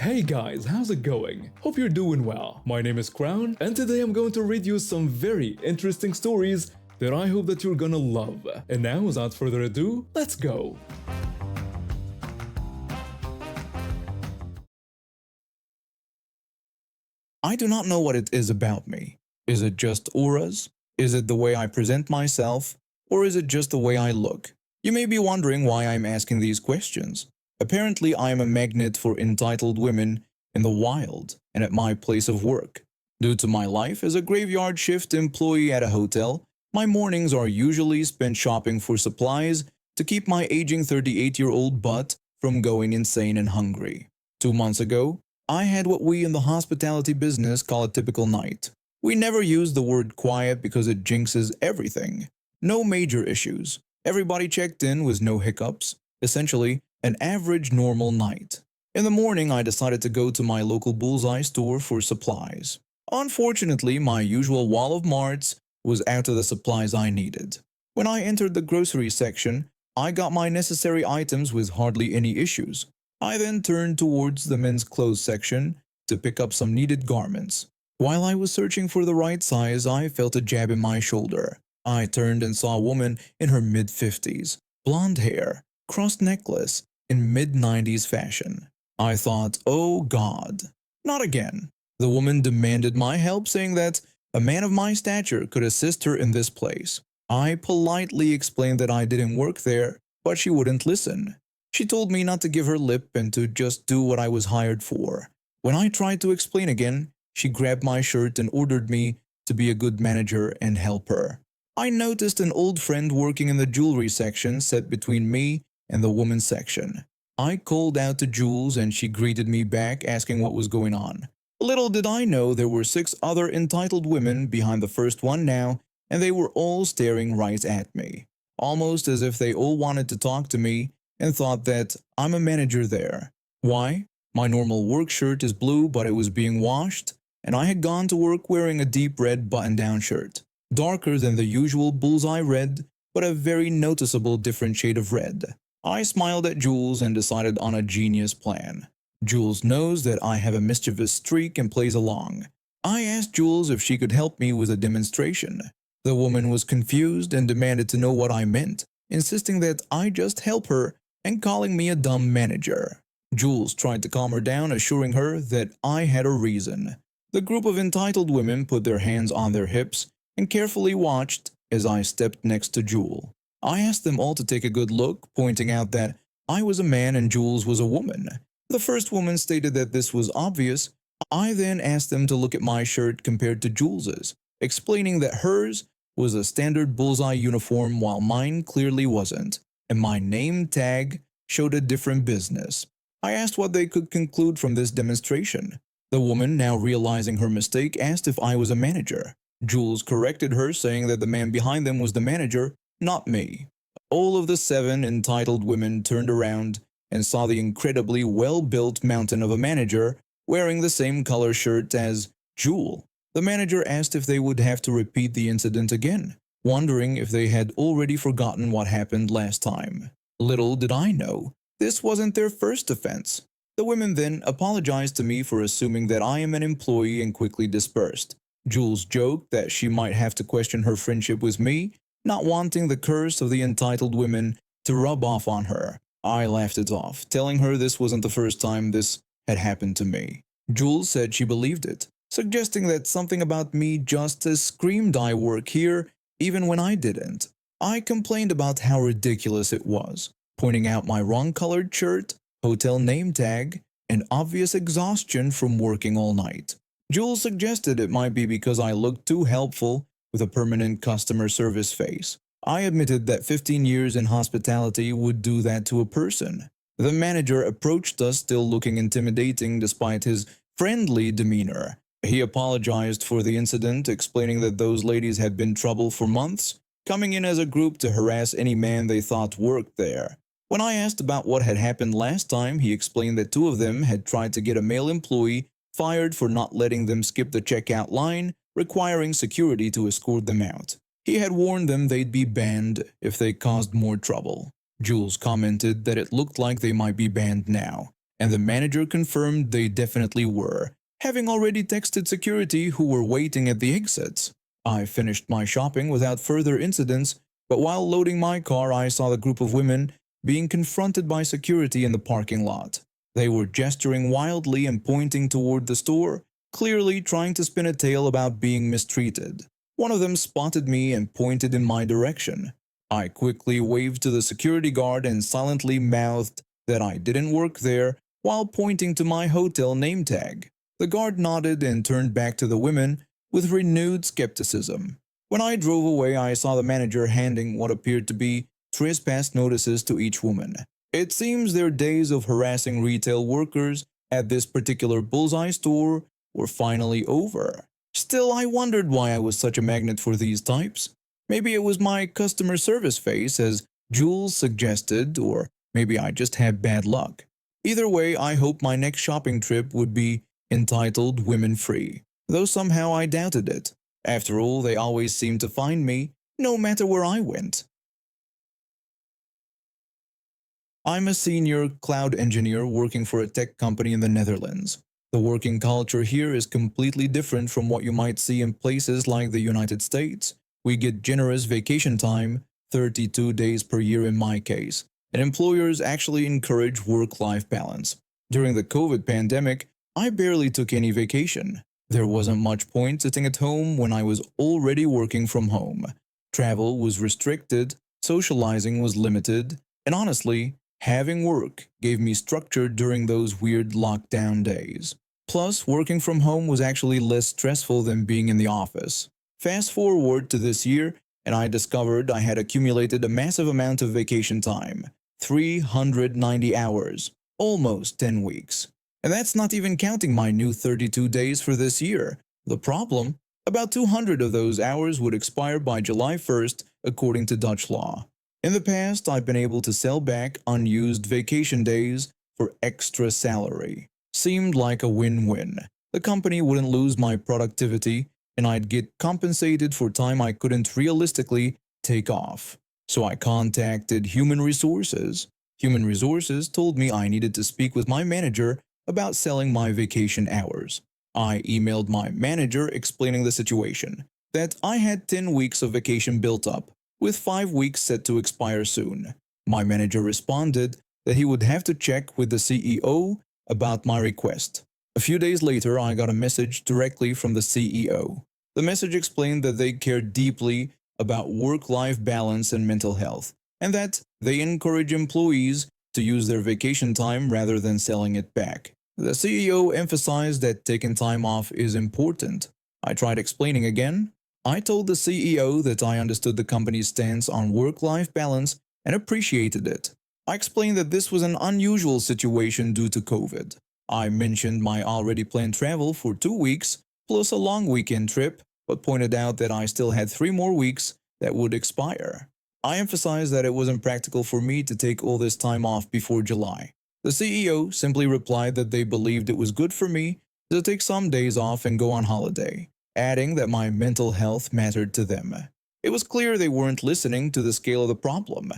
Hey guys, how's it going? Hope you're doing well. My name is Crown, and today I'm going to read you some very interesting stories that I hope that you're gonna love. And now, without further ado, let's go! I do not know what it is about me. Is it just auras? Is it the way I present myself? Or is it just the way I look? You may be wondering why I'm asking these questions. Apparently, I am a magnet for entitled women in the wild and at my place of work. Due to my life as a graveyard shift employee at a hotel, my mornings are usually spent shopping for supplies to keep my aging 38-year-old butt from going insane and hungry. 2 months ago, I had what we in the hospitality business call a typical night. We never use the word quiet because it jinxes everything. No major issues. Everybody checked in with no hiccups. Essentially, an average normal night. In the morning, I decided to go to my local bullseye store for supplies. Unfortunately, my usual wall of marts was out of the supplies I needed. When I entered the grocery section, I got my necessary items with hardly any issues. I then turned towards the men's clothes section to pick up some needed garments. While I was searching for the right size, I felt a jab in my shoulder. I turned and saw a woman in her mid-50s, blonde hair, crossed necklace, in mid-90s fashion. I thought, oh God, not again. The woman demanded my help, saying that a man of my stature could assist her in this place. I politely explained that I didn't work there, but she wouldn't listen. She told me not to give her lip and to just do what I was hired for. When I tried to explain again, she grabbed my shirt and ordered me to be a good manager and help her. I noticed an old friend working in the jewelry section sat between me and the women's section. I called out to Jules and she greeted me back asking what was going on. Little did I know there were 6 other entitled women behind the first one now, and they were all staring right at me. Almost as if they all wanted to talk to me and thought that I'm a manager there. Why? My normal work shirt is blue, but it was being washed, and I had gone to work wearing a deep red button-down shirt, darker than the usual bullseye red, but a very noticeable different shade of red. I smiled at Jules and decided on a genius plan. Jules knows that I have a mischievous streak and plays along. I asked Jules if she could help me with a demonstration. The woman was confused and demanded to know what I meant, insisting that I just help her and calling me a dumb manager. Jules tried to calm her down, assuring her that I had a reason. The group of entitled women put their hands on their hips and carefully watched as I stepped next to Jules. I asked them all to take a good look, pointing out that I was a man and Jules was a woman. The first woman stated that this was obvious. I then asked them to look at my shirt compared to Jules's, explaining that hers was a standard bullseye uniform while mine clearly wasn't, and my name tag showed a different business. I asked what they could conclude from this demonstration. The woman, now realizing her mistake, asked if I was a manager. Jules corrected her, saying that the man behind them was the manager, not me. All of the 7 entitled women turned around and saw the incredibly well-built mountain of a manager wearing the same color shirt as Jules. The manager asked if they would have to repeat the incident again, wondering if they had already forgotten what happened last time. Little did I know, this wasn't their first offense. The women then apologized to me for assuming that I am an employee and quickly dispersed. Jules joked that she might have to question her friendship with me, not wanting the curse of the entitled women to rub off on her. I laughed it off, telling her this wasn't the first time this had happened to me. Jules said she believed it, suggesting that something about me just screamed I work here even when I didn't. I complained about how ridiculous it was, pointing out my wrong-colored shirt, hotel name tag, and obvious exhaustion from working all night. Jules suggested it might be because I looked too helpful with a permanent customer service face. I admitted that 15 years in hospitality would do that to a person. The manager approached us still looking intimidating despite his friendly demeanor. He apologized for the incident, explaining that those ladies had been trouble for months, coming in as a group to harass any man they thought worked there. When I asked about what had happened last time, he explained that 2 of them had tried to get a male employee fired for not letting them skip the checkout line, requiring security to escort them out. He had warned them they'd be banned if they caused more trouble. Jules commented that it looked like they might be banned now, and the manager confirmed they definitely were, having already texted security who were waiting at the exits. I finished my shopping without further incidents, but while loading my car, I saw the group of women being confronted by security in the parking lot. They were gesturing wildly and pointing toward the store, clearly trying to spin a tale about being mistreated. One of them spotted me and pointed in my direction. I quickly waved to the security guard and silently mouthed that I didn't work there while pointing to my hotel name tag. The guard nodded and turned back to the women with renewed skepticism. When I drove away, I saw the manager handing what appeared to be trespass notices to each woman. It seems their days of harassing retail workers at this particular bullseye store were finally over. Still, I wondered why I was such a magnet for these types. Maybe it was my customer service face, as Jules suggested, or maybe I just had bad luck. Either way, I hope my next shopping trip would be entitled Women Free, though somehow I doubted it. After all, they always seemed to find me, no matter where I went. I'm a senior cloud engineer working for a tech company in the Netherlands. The working culture here is completely different from what you might see in places like the United States. We get generous vacation time, 32 days per year in my case, and employers actually encourage work-life balance. During the COVID pandemic, I barely took any vacation. There wasn't much point sitting at home when I was already working from home. Travel was restricted, socializing was limited, and honestly, having work gave me structure during those weird lockdown days. Plus, working from home was actually less stressful than being in the office. Fast forward to this year, and I discovered I had accumulated a massive amount of vacation time, 390 hours, almost 10 weeks. And that's not even counting my new 32 days for this year. The problem? About 200 of those hours would expire by July 1st, according to Dutch law. In the past, I've been able to sell back unused vacation days for extra salary. Seemed like a win-win. The company wouldn't lose my productivity, and I'd get compensated for time I couldn't realistically take off. So I contacted Human Resources. Human Resources told me I needed to speak with my manager about selling my vacation hours. I emailed my manager explaining the situation, that I had 10 weeks of vacation built up, with 5 weeks set to expire soon. My manager responded that he would have to check with the CEO about my request. A few days later, I got a message directly from the CEO. The message explained that they care deeply about work-life balance and mental health, and that they encourage employees to use their vacation time rather than selling it back. The CEO emphasized that taking time off is important. I tried explaining again. I told the CEO that I understood the company's stance on work-life balance and appreciated it. I explained that this was an unusual situation due to COVID. I mentioned my already planned travel for 2 weeks, plus a long weekend trip, but pointed out that I still had 3 more weeks that would expire. I emphasized that it wasn't practical for me to take all this time off before July. The CEO simply replied that they believed it was good for me to take some days off and go on holiday, adding that my mental health mattered to them. It was clear they weren't listening to the scale of the problem.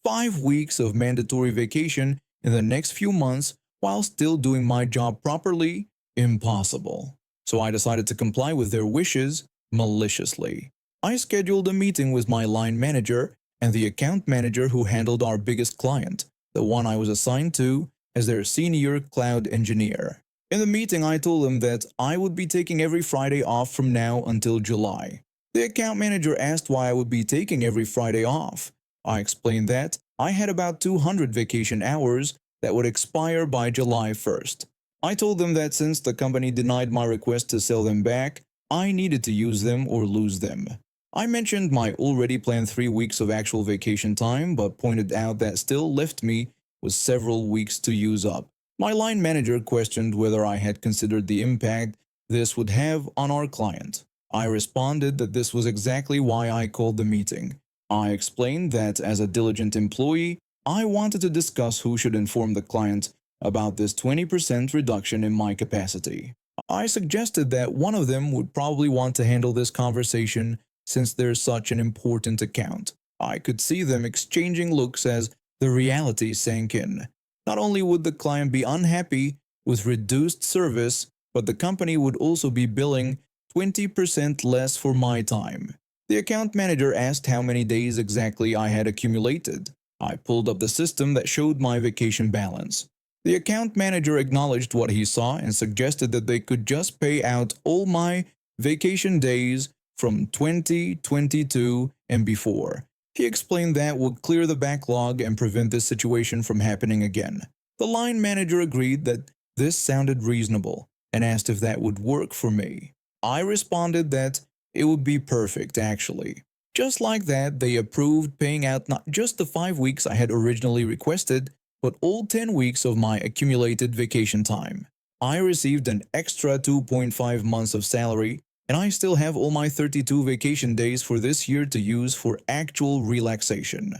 5 weeks of mandatory vacation in the next few months while still doing my job properly? Impossible. So I decided to comply with their wishes maliciously. I scheduled a meeting with my line manager and the account manager who handled our biggest client, the one I was assigned to as their senior cloud engineer. In the meeting, I told them that I would be taking every Friday off from now until July. The account manager asked why I would be taking every Friday off. I explained that I had about 200 vacation hours that would expire by July 1st. I told them that since the company denied my request to sell them back, I needed to use them or lose them. I mentioned my already planned 3 weeks of actual vacation time, but pointed out that still left me with several weeks to use up. My line manager questioned whether I had considered the impact this would have on our client. I responded that this was exactly why I called the meeting. I explained that as a diligent employee, I wanted to discuss who should inform the client about this 20% reduction in my capacity. I suggested that one of them would probably want to handle this conversation since there's such an important account. I could see them exchanging looks as the reality sank in. Not only would the client be unhappy with reduced service, but the company would also be billing 20% less for my time. The account manager asked how many days exactly I had accumulated. I pulled up the system that showed my vacation balance. The account manager acknowledged what he saw and suggested that they could just pay out all my vacation days from 2022 and before. He explained that would clear the backlog and prevent this situation from happening again. The line manager agreed that this sounded reasonable and asked if that would work for me. I responded that it would be perfect, actually. Just like that, they approved paying out not just the 5 weeks I had originally requested, but all 10 weeks of my accumulated vacation time. I received an extra 2.5 months of salary, and I still have all my 32 vacation days for this year to use for actual relaxation.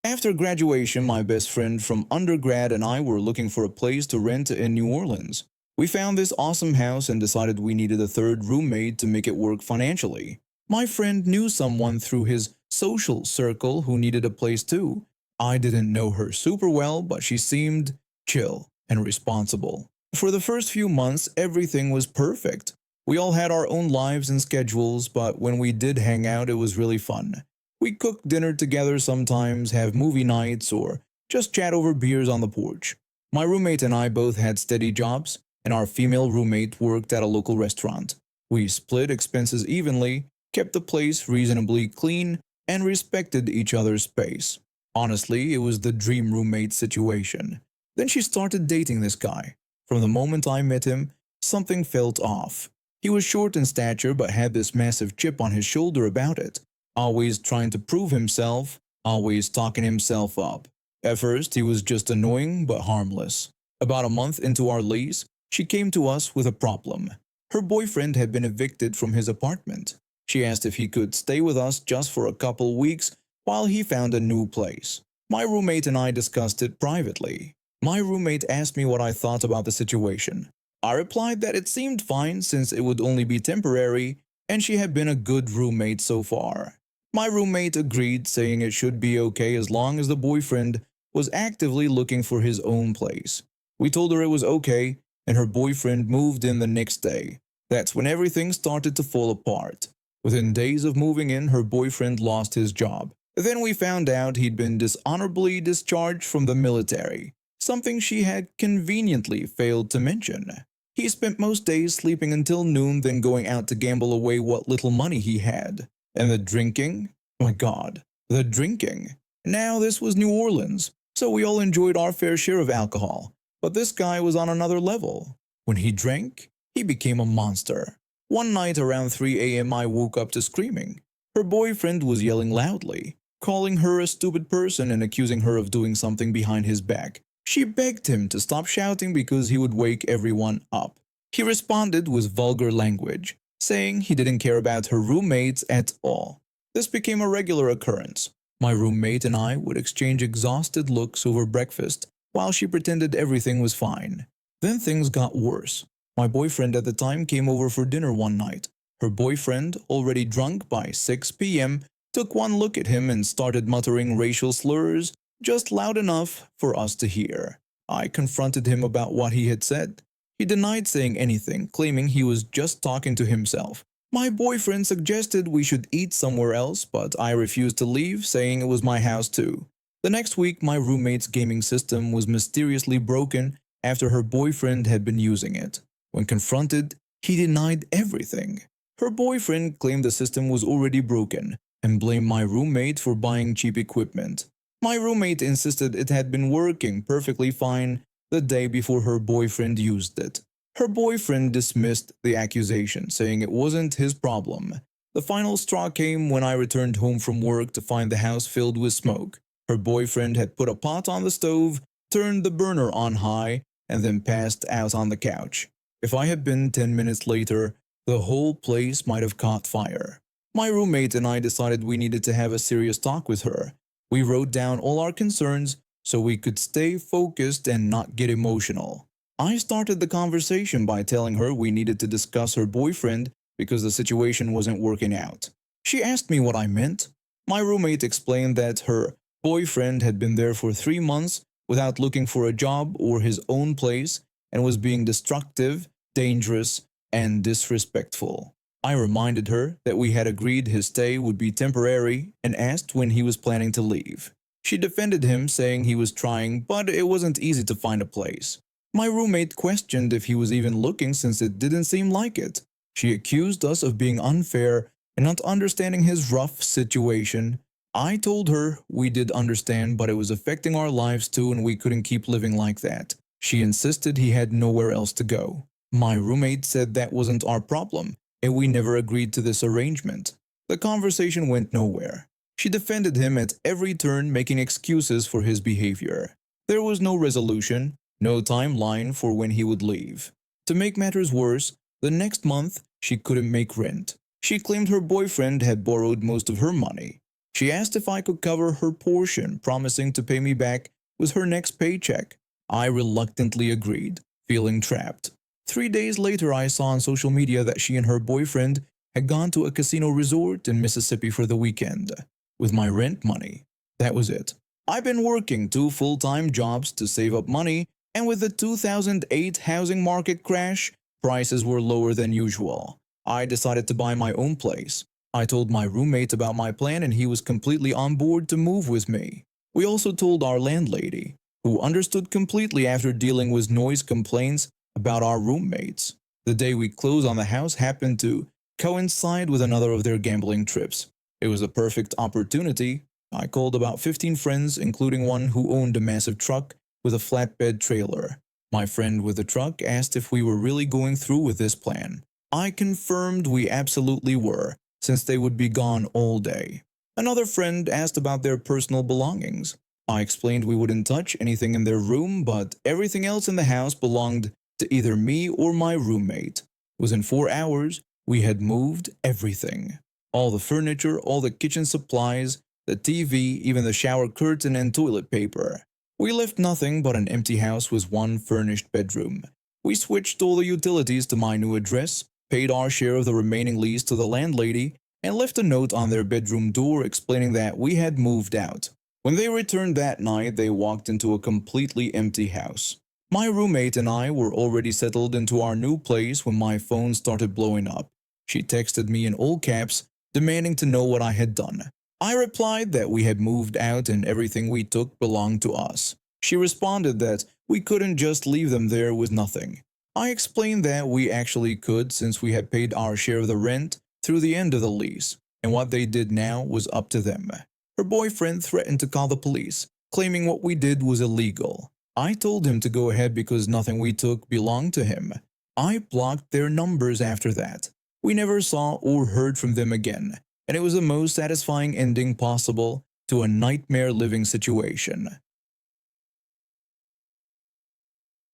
After graduation, my best friend from undergrad and I were looking for a place to rent in New Orleans. We found this awesome house and decided we needed a third roommate to make it work financially. My friend knew someone through his social circle who needed a place too. I didn't know her super well, but she seemed chill and responsible. For the first few months, everything was perfect. We all had our own lives and schedules, but when we did hang out, it was really fun. We cooked dinner together sometimes, have movie nights, or just chat over beers on the porch. My roommate and I both had steady jobs, and our female roommate worked at a local restaurant. We split expenses evenly, kept the place reasonably clean, and respected each other's space. Honestly, it was the dream roommate situation. Then she started dating this guy. From the moment I met him, something felt off. He was short in stature but had this massive chip on his shoulder about it. Always trying to prove himself, always talking himself up. At first, he was just annoying but harmless. About a month into our lease, she came to us with a problem. Her boyfriend had been evicted from his apartment. She asked if he could stay with us just for a couple weeks while he found a new place. My roommate and I discussed it privately. My roommate asked me what I thought about the situation. I replied that it seemed fine since it would only be temporary and she had been a good roommate so far. My roommate agreed, saying it should be okay as long as the boyfriend was actively looking for his own place. We told her it was okay, and her boyfriend moved in the next day. That's when everything started to fall apart. Within days of moving in, her boyfriend lost his job. Then we found out he'd been dishonorably discharged from the military, something she had conveniently failed to mention. He spent most days sleeping until noon, then going out to gamble away what little money he had. And the drinking? My God, the drinking. Now this was New Orleans, so we all enjoyed our fair share of alcohol. But this guy was on another level. When he drank, he became a monster. One night around 3 a.m. I woke up to screaming. Her boyfriend was yelling loudly, calling her a stupid person and accusing her of doing something behind his back. She begged him to stop shouting because he would wake everyone up. He responded with vulgar language, saying he didn't care about her roommates at all. This became a regular occurrence. My roommate and I would exchange exhausted looks over breakfast while she pretended everything was fine. Then things got worse. My boyfriend at the time came over for dinner one night. Her boyfriend, already drunk by 6 p.m., took one look at him and started muttering racial slurs, just loud enough for us to hear. I confronted him about what he had said. He denied saying anything, claiming he was just talking to himself. My boyfriend suggested we should eat somewhere else, but I refused to leave, saying it was my house too. The next week, my roommate's gaming system was mysteriously broken after her boyfriend had been using it. When confronted, he denied everything. Her boyfriend claimed the system was already broken and blamed my roommate for buying cheap equipment. My roommate insisted it had been working perfectly fine the day before her boyfriend used it. Her boyfriend dismissed the accusation, saying it wasn't his problem. The final straw came when I returned home from work to find the house filled with smoke. Her boyfriend had put a pot on the stove, turned the burner on high, and then passed out on the couch. If I had been 10 minutes later, the whole place might have caught fire. My roommate and I decided we needed to have a serious talk with her. We wrote down all our concerns so we could stay focused and not get emotional. I started the conversation by telling her we needed to discuss her boyfriend because the situation wasn't working out. She asked me what I meant. My roommate explained that her Boyfriend had been there for 3 months without looking for a job or his own place and was being destructive, dangerous, and disrespectful. I reminded her that we had agreed his stay would be temporary and asked when he was planning to leave. She defended him, saying he was trying, but it wasn't easy to find a place. My roommate questioned if he was even looking since it didn't seem like it. She accused us of being unfair and not understanding his rough situation. I told her we did understand, but it was affecting our lives too and we couldn't keep living like that. She insisted he had nowhere else to go. My roommate said that wasn't our problem, and we never agreed to this arrangement. The conversation went nowhere. She defended him at every turn, making excuses for his behavior. There was no resolution, no timeline for when he would leave. To make matters worse, the next month she couldn't make rent. She claimed her boyfriend had borrowed most of her money. She asked if I could cover her portion, promising to pay me back with her next paycheck. I reluctantly agreed, feeling trapped. 3 days later, I saw on social media that she and her boyfriend had gone to a casino resort in Mississippi for the weekend with my rent money. That was it. I've been working 2 full-time jobs to save up money, and with the 2008 housing market crash, prices were lower than usual. I decided to buy my own place. I told my roommate about my plan and he was completely on board to move with me. We also told our landlady, who understood completely after dealing with noise complaints about our roommates. The day we closed on the house happened to coincide with another of their gambling trips. It was a perfect opportunity. I called about 15 friends, including one who owned a massive truck with a flatbed trailer. My friend with the truck asked if we were really going through with this plan. I confirmed we absolutely were, since they would be gone all day. Another friend asked about their personal belongings. I explained we wouldn't touch anything in their room, but everything else in the house belonged to either me or my roommate. Within 4 hours, we had moved everything. All the furniture, all the kitchen supplies, the TV, even the shower curtain and toilet paper. We left nothing but an empty house with one furnished bedroom. We switched all the utilities to my new address, paid our share of the remaining lease to the landlady, and left a note on their bedroom door explaining that we had moved out. When they returned that night, they walked into a completely empty house. My roommate and I were already settled into our new place when my phone started blowing up. She texted me in all caps, demanding to know what I had done. I replied that we had moved out and everything we took belonged to us. She responded that we couldn't just leave them there with nothing. I explained that we actually could, since we had paid our share of the rent through the end of the lease, and what they did now was up to them. Her boyfriend threatened to call the police, claiming what we did was illegal. I told him to go ahead because nothing we took belonged to him. I blocked their numbers after that. We never saw or heard from them again, and it was the most satisfying ending possible to a nightmare living situation.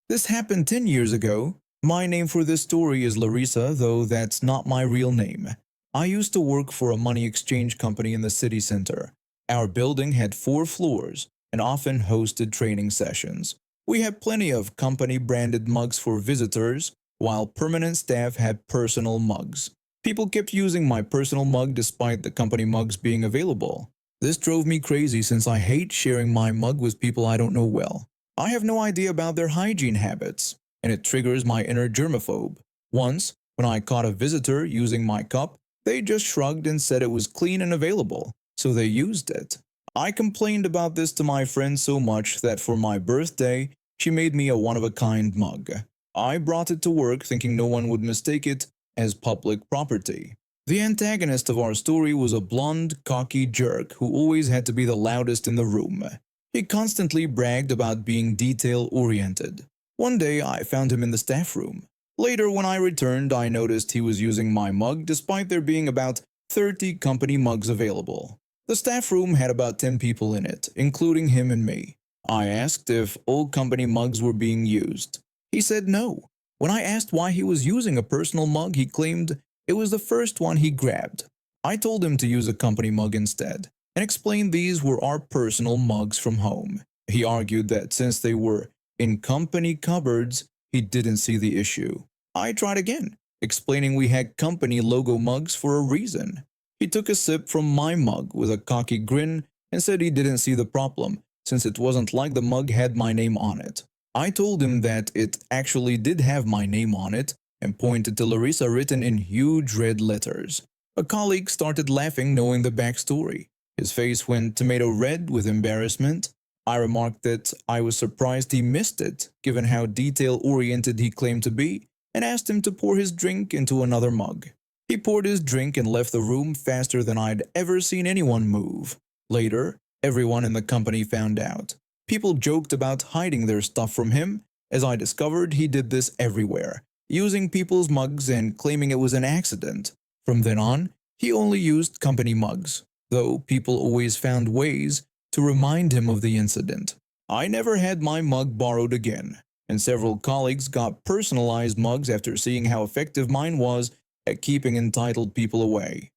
This happened 10 years ago. My name for this story is Larissa, though that's not my real name. I used to work for a money exchange company in the city center. Our building had 4 floors and often hosted training sessions. We had plenty of company-branded mugs for visitors, while permanent staff had personal mugs. People kept using my personal mug despite the company mugs being available. This drove me crazy since I hate sharing my mug with people I don't know well. I have no idea about their hygiene habits, and it triggers my inner germaphobe. Once, when I caught a visitor using my cup, they just shrugged and said it was clean and available, so they used it. I complained about this to my friend so much that for my birthday, she made me a one-of-a-kind mug. I brought it to work thinking no one would mistake it as public property. The antagonist of our story was a blonde, cocky jerk who always had to be the loudest in the room. He constantly bragged about being detail-oriented. One day, I found him in the staff room. Later, when I returned, I noticed he was using my mug despite there being about 30 company mugs available. The staff room had about 10 people in it, including him and me. I asked if all company mugs were being used. He said no. When I asked why he was using a personal mug, he claimed it was the first one he grabbed. I told him to use a company mug instead, and explained these were our personal mugs from home. He argued that since they were in company cupboards, he didn't see the issue. I tried again, explaining we had company logo mugs for a reason. He took a sip from my mug with a cocky grin and said he didn't see the problem since it wasn't like the mug had my name on it. I told him that it actually did have my name on it and pointed to Larissa written in huge red letters. A colleague started laughing knowing the backstory. His face went tomato red with embarrassment. I remarked that I was surprised he missed it, given how detail-oriented he claimed to be, and asked him to pour his drink into another mug. He poured his drink and left the room faster than I'd ever seen anyone move. Later, everyone in the company found out. People joked about hiding their stuff from him, as I discovered he did this everywhere, using people's mugs and claiming it was an accident. From then on, he only used company mugs, though people always found ways to remind him of the incident. I never had my mug borrowed again, and several colleagues got personalized mugs after seeing how effective mine was at keeping entitled people away.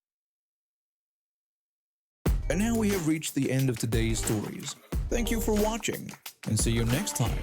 And now we have reached the end of today's stories. Thank you for watching, and see you next time.